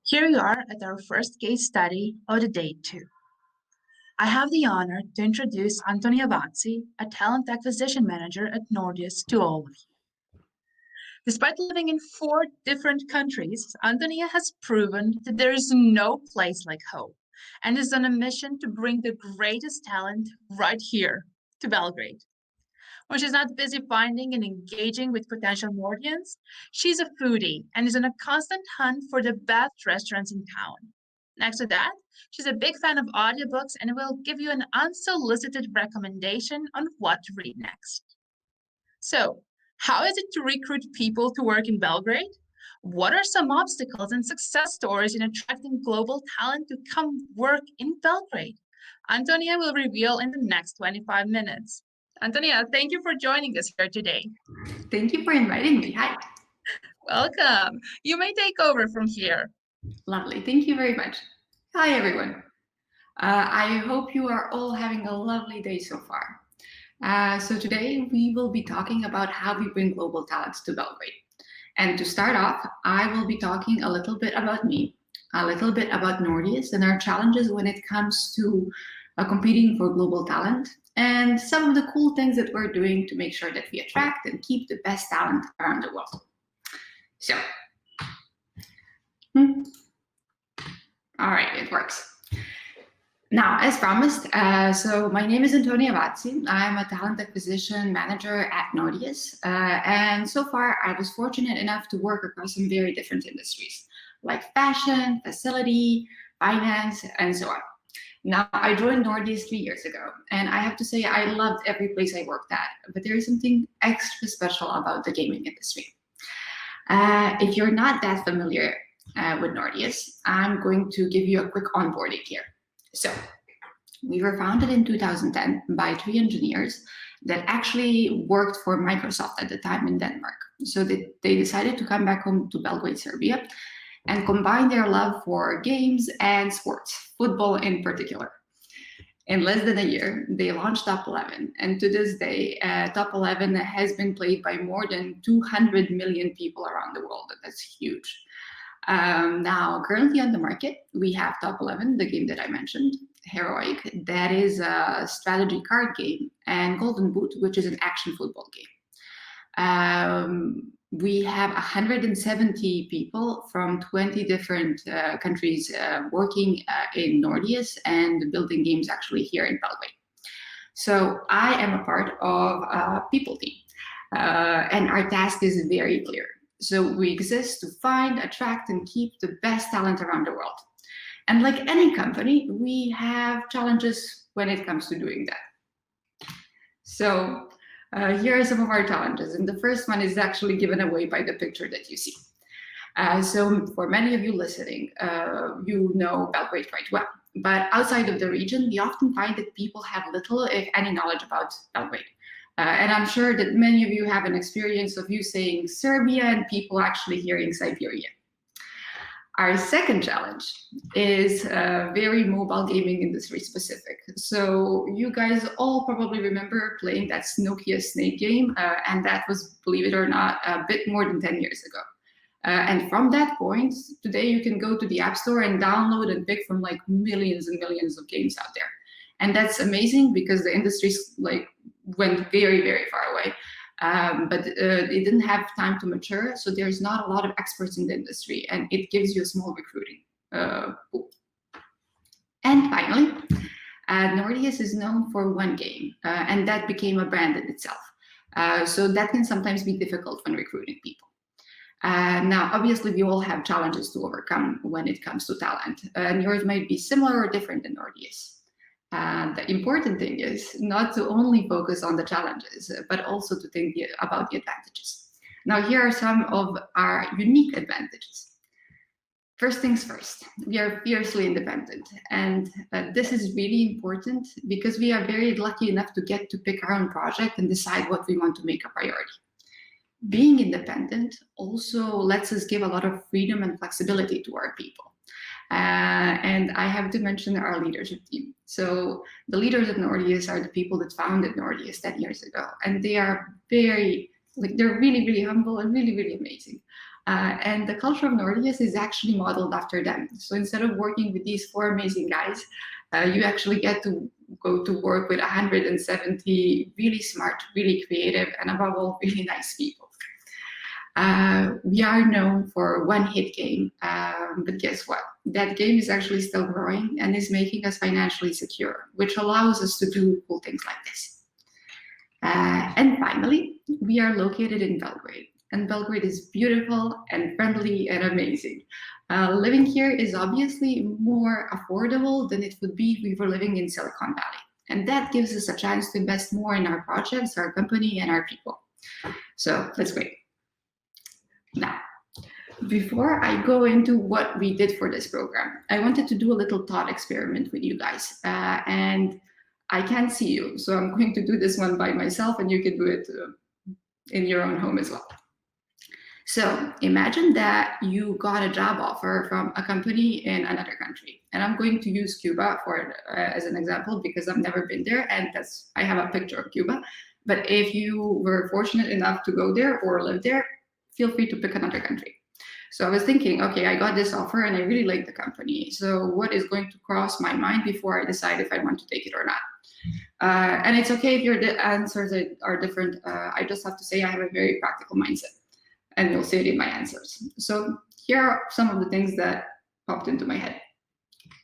Here we are at our first case study of the day 2. I have the honor to introduce Antonija Vaci, a talent acquisition manager at Nordeus, to all of you. Despite living in 4 different countries, Antonija has proven that there is no place like home and is on a mission to bring the greatest talent right here to Belgrade. When she's not busy finding and engaging with potential Nordians, she's a foodie and is on a constant hunt for the best restaurants in town. Next to that, she's a big fan of audiobooks and will give you an unsolicited recommendation on what to read next. So, how is it to recruit people to work in Belgrade? What are some obstacles and success stories in attracting global talent to come work in Belgrade? Antonia will reveal in the next 25 minutes. Antonia, thank you for joining us here today. Thank you for inviting me. Hi. Welcome. You may take over from here. Lovely. Thank you very much. Hi, everyone. I hope you are all having a lovely day so far. So today we will be talking about how we bring global talents to Belgrade. And to start off, I will be talking a little bit about me, a little bit about Nordeus and our challenges when it comes to competing for global talent, and some of the cool things that we're doing to make sure that we attract and keep the best talent around the world. So, all right, it works. Now, as promised, so my name is Antonija Vaci. I'm a talent acquisition manager at Nordeus. And so far, I was fortunate enough to work across some very different industries, like fashion, facility, finance, and so on. Now, I joined Nordeus 3 years ago, and I have to say I loved every place I worked at, but there is something extra special about the gaming industry. If you're not that familiar with Nordeus, I'm going to give you a quick onboarding here. So, we were founded in 2010 by 3 engineers that actually worked for Microsoft at the time in Denmark. So they decided to come back home to Belgrade, Serbia, and combine their love for games and sports, football in particular. In less than a year, they launched Top 11, and to this day, Top 11 has been played by more than 200 million people around the world. That's huge. Now, currently on the market, we have Top 11, the game that I mentioned, Heroic, that is a strategy card game, and Golden Boot, which is an action football game. We have 170 people from 20 different countries working in Nordeus and building games actually here in Belgrade. So I am a part of a people team, and our task is very clear. So we exist to find, attract, and keep the best talent around the world. And like any company, we have challenges when it comes to doing that. So here are some of our challenges. And the first one is actually given away by the picture that you see. So for many of you listening, you know Belgrade quite well. But outside of the region, we often find that people have little, if any, knowledge about Belgrade. And I'm sure that many of you have an experience of you saying Serbia and people actually hearing Siberia. Our second challenge is very mobile gaming industry specific. So you guys all probably remember playing that Nokia Snake game, and that was, believe it or not, a bit more than 10 years ago. And from that point, today you can go to the App Store and download and pick from like millions and millions of games out there. And that's amazing because the industry's like went very, very far away. But it didn't have time to mature, so there's not a lot of experts in the industry, and it gives you a small recruiting pool. And finally, Nordeus is known for one game, and that became a brand in itself. So that can sometimes be difficult when recruiting people. Now, obviously, we all have challenges to overcome when it comes to talent, and yours might be similar or different than Nordeus. The important thing is not to only focus on the challenges, but also to think about the advantages. Now, here are some of our unique advantages. First things first, we are fiercely independent. And this is really important because we are very lucky enough to get to pick our own project and decide what we want to make a priority. Being independent also lets us give a lot of freedom and flexibility to our people. And I have to mention our leadership team. So the leaders at Nordeus are the people that founded Nordeus 10 years ago. And they are they're really, really humble and really, really amazing. And the culture of Nordius is actually modeled after them. So instead of working with these 4 amazing guys, you actually get to go to work with 170 really smart, really creative, and above all, really nice people. We are known for one hit game, but guess what? That game is actually still growing and is making us financially secure, which allows us to do cool things like this. And finally, we are located in Belgrade. And Belgrade is beautiful and friendly and amazing. Living here is obviously more affordable than it would be if we were living in Silicon Valley. And that gives us a chance to invest more in our projects, our company, and our people. So let's wait. Now, before I go into what we did for this program, I wanted to do a little thought experiment with you guys. And I can't see you, so I'm going to do this one by myself, and you can do it in your own home as well. So imagine that you got a job offer from a company in another country, and I'm going to use Cuba for as an example because I've never been there, and I have a picture of Cuba. But if you were fortunate enough to go there or live there, feel free to pick another country. So I was thinking, okay, I got this offer and I really like the company. So what is going to cross my mind before I decide if I want to take it or not? And it's okay if your answers are different. I just have to say I have a very practical mindset, and you'll see it in my answers. So here are some of the things that popped into my head.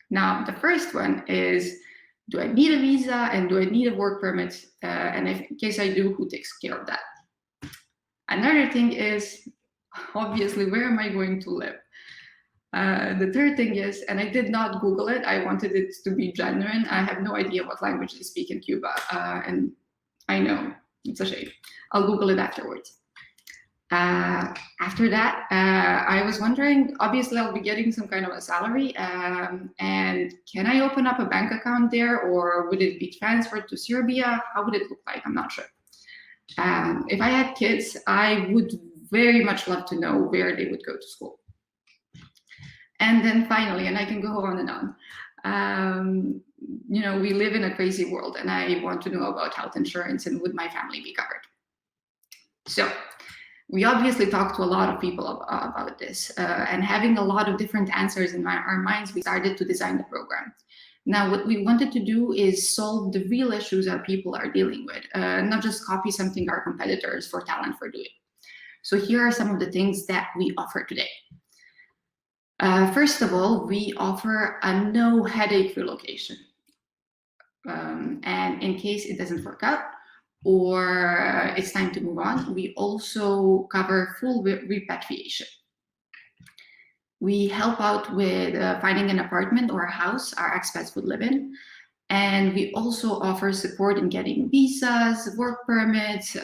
Now, the first one is, do I need a visa and do I need a work permit? And if, in case I do, who takes care of that? Another thing is, obviously, where am I going to live? The third thing is, and I did not Google it, I wanted it to be genuine. I have no idea what language they speak in Cuba. And I know, it's a shame. I'll Google it afterwards. After that, I was wondering, obviously I'll be getting some kind of a salary, and can I open up a bank account there, or would it be transferred to Serbia? How would it look like? I'm not sure. If I had kids, I would very much love to know where they would go to school. And then finally, and I can go on and on, we live in a crazy world, and I want to know about health insurance and would my family be covered? So we obviously talked to a lot of people about this, and having a lot of different answers in our minds, we started to design the program. Now, what we wanted to do is solve the real issues our people are dealing with, not just copy something our competitors for talent for doing. So here are some of the things that we offer today. First of all, we offer a no headache relocation. And in case it doesn't work out, or it's time to move on, we also cover full repatriation. We help out with finding an apartment or a house our expats would live in. And we also offer support in getting visas, work permits,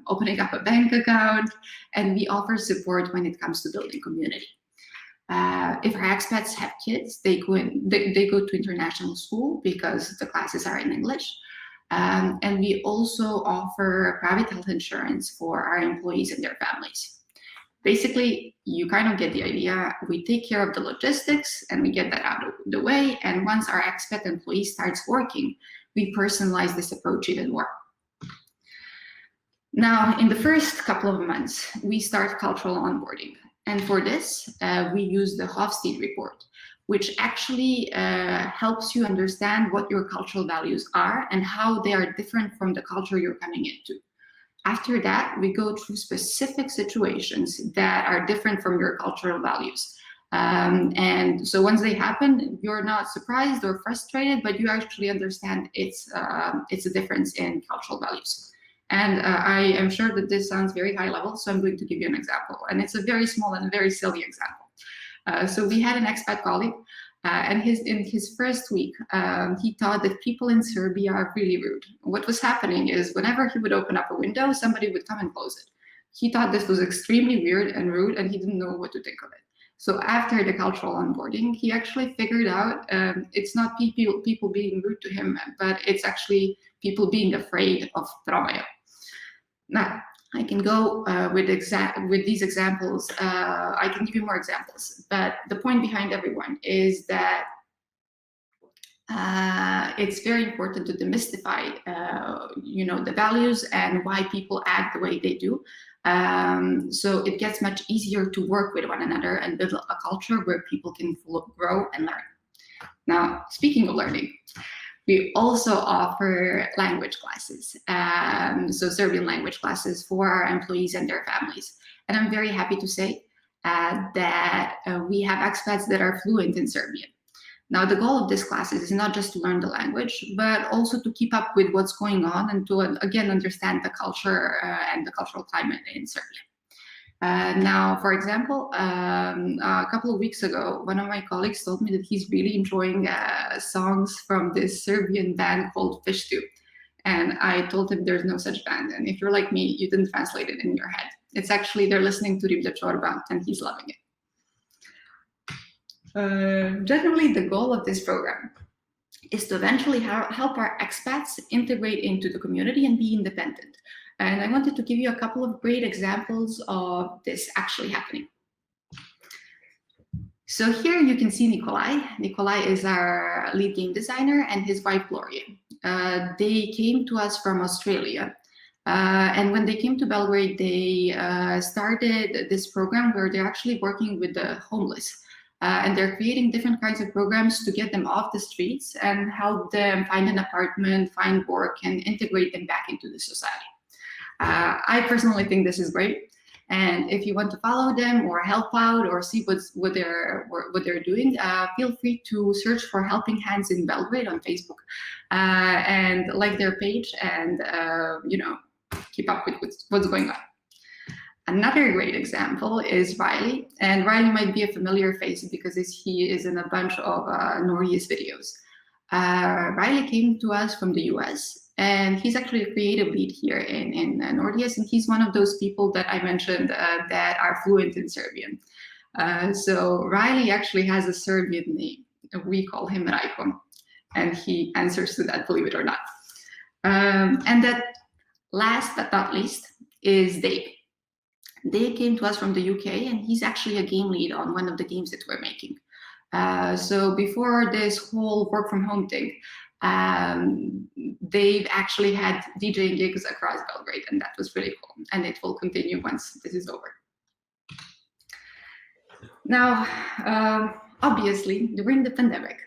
opening up a bank account, and we offer support when it comes to building community. If our expats have kids, they go to international school because the classes are in English. And we also offer private health insurance for our employees and their families. Basically, you kind of get the idea. We take care of the logistics and we get that out of the way. And once our expat employee starts working, we personalize this approach even more. Now, in the first couple of months, we start cultural onboarding. And for this, we use the Hofstede report, which actually helps you understand what your cultural values are and how they are different from the culture you're coming into. After that, we go through specific situations that are different from your cultural values. And so once they happen, you're not surprised or frustrated, but you actually understand it's a difference in cultural values. And I am sure that this sounds very high level, so I'm going to give you an example. And it's a very small and very silly example. So we had an expat colleague, and in his first week, he thought that people in Serbia are really rude. What was happening is whenever he would open up a window, somebody would come and close it. He thought this was extremely weird and rude, and he didn't know what to think of it. So after the cultural onboarding, he actually figured out it's not people being rude to him, but it's actually people being afraid of Tromaja. Now, I can go with these examples. I can give you more examples, but the point behind everyone is that it's very important to demystify, the values and why people act the way they do. So it gets much easier to work with one another and build a culture where people can grow and learn. Now, speaking of learning, we also offer language classes, so Serbian language classes for our employees and their families. And I'm very happy to say that we have expats that are fluent in Serbian. Now, the goal of this classes is not just to learn the language, but also to keep up with what's going on and to, again, understand the culture and the cultural climate in Serbia. Now, for example, a couple of weeks ago, one of my colleagues told me that he's really enjoying songs from this Serbian band called Fish Stew. And I told him there's no such band. And if you're like me, you didn't translate it in your head. It's actually, they're listening to Ribda Chorba and he's loving it. Generally, the goal of this program is to eventually help our expats integrate into the community and be independent. And I wanted to give you a couple of great examples of this actually happening. So here you can see Nikolai. Nikolai is our lead game designer and his wife, Gloria. They came to us from Australia. And when they came to Belgrade, they started this program where they're actually working with the homeless. And they're creating different kinds of programs to get them off the streets and help them find an apartment, find work, and integrate them back into the society. I personally think this is great. And if you want to follow them or help out or see what they're doing, feel free to search for Helping Hands in Belgrade on Facebook and like their page and keep up with what's going on. Another great example is Riley, and Riley might be a familiar face because he is in a bunch of Nordius videos. Riley came to us from the US, and he's actually a creative lead here in Nordius, and he's one of those people that I mentioned that are fluent in Serbian. So Riley actually has a Serbian name. We call him Rajko, and he answers to that, believe it or not. And that last but not least is Dave. They came to us from the UK, and he's actually a game lead on one of the games that we're making. So before this whole work from home thing, they've actually had DJing gigs across Belgrade, and that was really cool. And it will continue once this is over. Now, obviously, during the pandemic,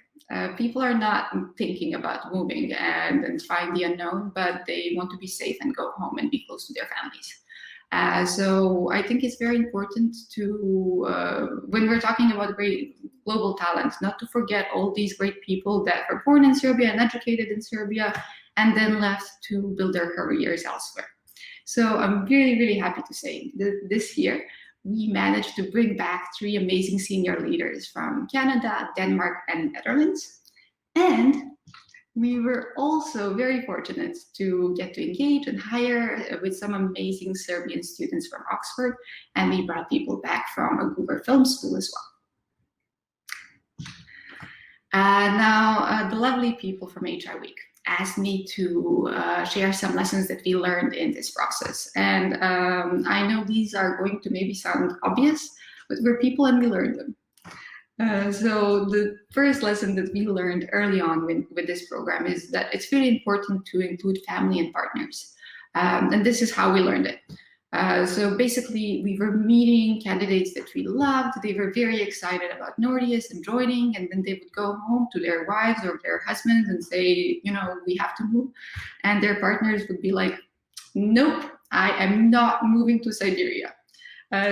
people are not thinking about moving and trying the unknown, but they want to be safe and go home and be close to their families. So I think it's very important to, when we're talking about great global talent, not to forget all these great people that were born in Serbia and educated in Serbia and then left to build their careers elsewhere. So I'm really, really happy to say that this year we managed to bring back 3 amazing senior leaders from Canada, Denmark, and Netherlands. And we were also very fortunate to get to engage and hire with some amazing Serbian students from Oxford, and we brought people back from a Google Film School as well. Now, the lovely people from HR Week asked me to share some lessons that we learned in this process. And I know these are going to maybe sound obvious, but we're people and we learned them. So the first lesson that we learned early on with this program is that it's really important to include family and partners. And this is how we learned it. So basically, we were meeting candidates that we loved. They were very excited about Nordius and joining, and then they would go home to their wives or their husbands and say, we have to move. And their partners would be like, nope, I am not moving to Siberia.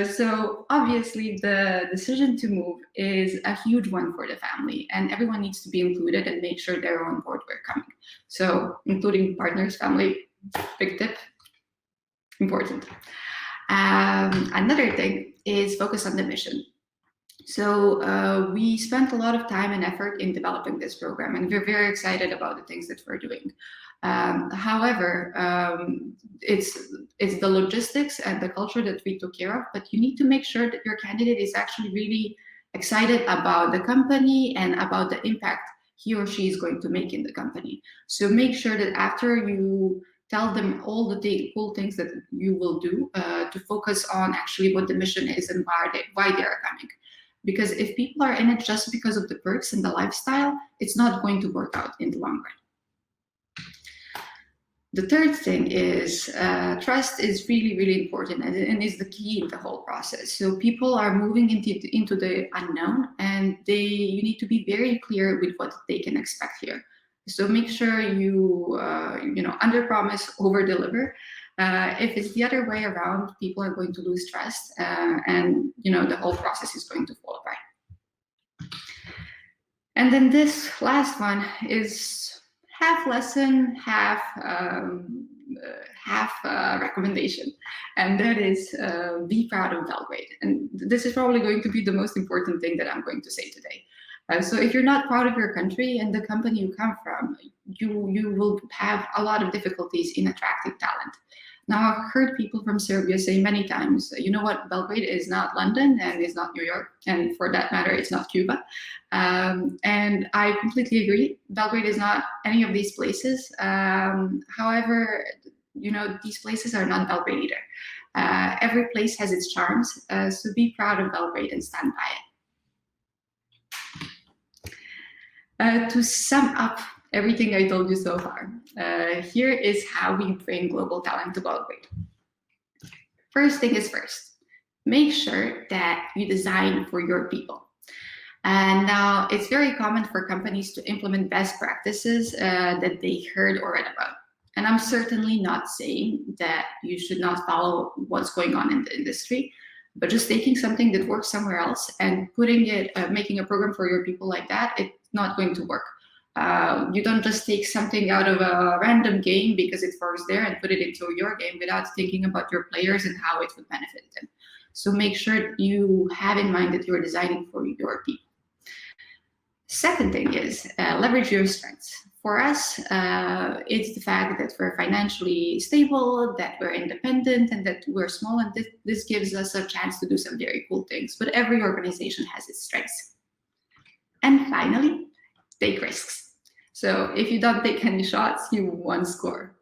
So obviously the decision to move is a huge one for the family, and everyone needs to be included and make sure they're on board where coming. So including partners, family, big tip, important. Another thing is focus on the mission. So we spent a lot of time and effort in developing this program, and we're very excited about the things that we're doing. However, it's the logistics and the culture that we took care of, but you need to make sure that your candidate is actually really excited about the company and about the impact he or she is going to make in the company. So make sure that after you tell them all the cool things that you will do, to focus on actually what the mission is and why they are coming. Because if people are in it just because of the perks and the lifestyle, it's not going to work out in the long run. The third thing is trust is really, really important and is the key in the whole process. So people are moving into the unknown, and you need to be very clear with what they can expect here. So make sure you under promise, over deliver. If it's the other way around, people are going to lose trust, and the whole process is going to fall apart. And then this last one is half lesson, half recommendation, and that is be proud of Belgrade. And this is probably going to be the most important thing that I'm going to say today. So if you're not proud of your country and the company you come from, you will have a lot of difficulties in attracting talent. Now, I've heard people from Serbia say many times, you know what, Belgrade is not London and is not New York, and for that matter, it's not Cuba. And I completely agree. Belgrade is not any of these places. However, these places are not Belgrade either. Every place has its charms, so be proud of Belgrade and stand by it. To sum up everything I told you so far, here is how we bring global talent to Belgrade. First thing is first, make sure that you design for your people. And now it's very common for companies to implement best practices that they heard or read about. And I'm certainly not saying that you should not follow what's going on in the industry, but just taking something that works somewhere else and putting it, making a program for your people like that, it's not going to work. You don't just take something out of a random game because it works there and put it into your game without thinking about your players and how it would benefit them. So make sure you have in mind that you're designing for your people. Second thing is leverage your strengths. For us, it's the fact that we're financially stable, that we're independent, and that we're small, and this gives us a chance to do some very cool things. But every organization has its strengths. And finally, take risks. So if you don't take any shots, you won't score.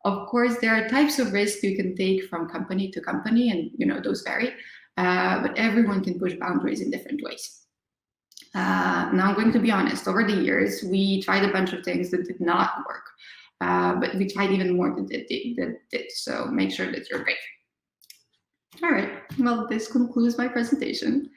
Of course, there are types of risks you can take from company to company, and those vary. But everyone can push boundaries in different ways. Now, I'm going to be honest. Over the years, we tried a bunch of things that did not work, but we tried even more that did. So make sure that you're brave. All right. Well, this concludes my presentation.